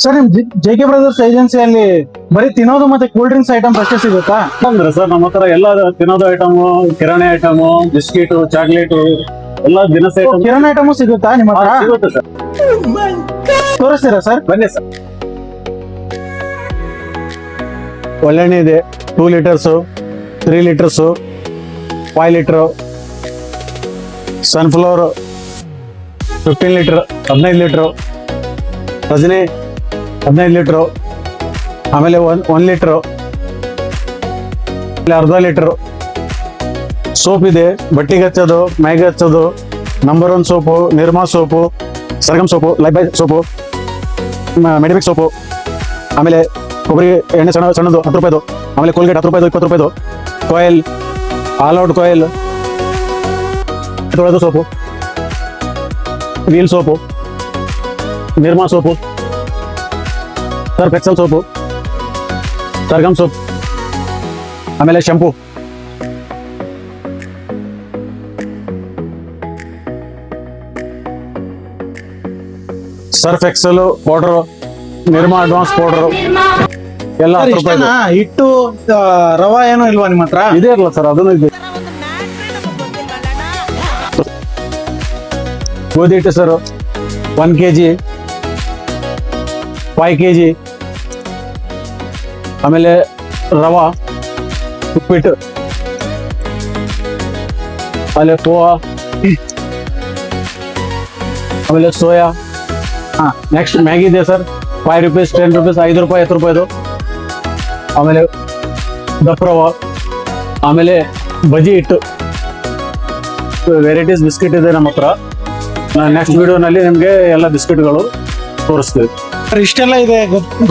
Sir ನಿಮ್ ಜೆ.ಕೆ brothers ಏಜೆನ್ಸಿಯಲ್ಲಿ ಬರೀ ತಿನ್ನೋದು ಮತ್ತೆ ಕೂಲ್ ಡ್ರಿಂಕ್ಸ್ ಐಟಮ್ ಅಷ್ಟೇ ಸಿಗುತ್ತಾ? ಅಂದ್ರೆ ಸರ್ ನಮ್ಮ ಹತ್ರ ಎಲ್ಲ ತಿನ್ನೋದು ಐಟಮ್, ಕಿರಾಣಿ ಐಟಮ್, ಬಿಸ್ಕಿಟ್, ಚಾಕ್ಲೇಟ್ ಎಲ್ಲ ದಿನಸಿ ಐಟಮ್ ಕಿರಾಣಿ ಐಟಮ್ ಸಿಗುತ್ತಾ ನಿಮ್ಮ ಹತ್ರ? ಸಿಗುತ್ತೆ ಸರ್. ತೋರಿಸ್ತೀರಾ ಸರ್? ಬನ್ನಿ ಸರ್. ಒಳ್ಳೆಣ್ಣೆ ಇದೆ, 2 litres, 3 litres, 5 litre, sunflower 15 litre, 15 litre, Rajani 15 litre, ಆಮೇಲೆ 1 ಲೀಟರ್, ಅರ್ಧ ಲೀಟರ್ ಸೋಪ್ ಇದೆ, ಬಟ್ಟೆಗೆ ಹಚ್ಚೋದು, ಮೈಗೆ ಹಚ್ಚೋದು, number 1 soap, Nirma soap, Sargam soap, Lifebuoy soap, Medimix soap, ಆಮೇಲೆ ಕೊಬ್ಬರಿ ಎಣ್ಣೆ ಸಣ್ಣದು 10 ರೂಪಾಯಿದು, ಆಮೇಲೆ ಕೋಲ್ಗೇಟ್ 10 ರೂಪಾಯಿದು, 20 ರೂಪಾಯಿದು, ಕಾಯಿಲ್, ಆಲ್ ಔಟ್ ಕಾಯಿಲ್, ತೊಳೆದು soap, Wheel soap, Nirma soap, Surf Excel soap, Sargam soap, ಆಮೇಲೆ shampoo, Surf Excel powder, Nirma advance powder ಎಲ್ಲ 10 ರೂಪಾಯಿ. ಹಿಟ್ಟು ರವಾ ಏನೋ ಇಲ್ವಾ ನಿಮ್ಮ ಹತ್ರ? ಇದೇ ಇರಲ್ಲ ಸರ್, ಅದನ್ನು ಇದೆ. ಗೋಧಿ ಹಿಟ್ಟು ಸರ್ 1 kg, 5 kg, ಆಮೇಲೆ ರವಾ, ಉಪ್ಪಿಟ್ಟು, ಆಮೇಲೆ ಪೋಹಾ, ಆಮೇಲೆ ಸೋಯಾ. ನೆಕ್ಸ್ಟ್ ಮ್ಯಾಗಿ ಇದೆ ಸರ್, 5 ರೂಪೀಸ್, 10 ರೂಪೀಸ್, 5 ರೂಪಾಯಿ, 10 ರೂಪಾಯಿದು, ಆಮೇಲೆ ದಪ್ಪ ರವಾ, ಆಮೇಲೆ ಬಜ್ಜಿ ಹಿಟ್ಟು, ವೆರೈಟೀಸ್ ಬಿಸ್ಕಿಟ್ ಇದೆ ನಮ್ಮ ಹತ್ರ. ನೆಕ್ಸ್ಟ್ ವಿಡಿಯೋನಲ್ಲಿ ನಿಮಗೆ ಎಲ್ಲ ಬಿಸ್ಕಿಟ್ಗಳು ತೋರಿಸ್ತೀವಿ. ಇಷ್ಟೆಲ್ಲ ಇದೆ,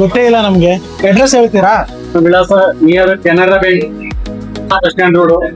ಗೊತ್ತೇ ಇಲ್ಲ ನಮ್ಗೆ. ಅಡ್ರೆಸ್ ಹೇಳ್ತೀರಾ? ವಿಳಾಸ near Canara bank, bus stand road.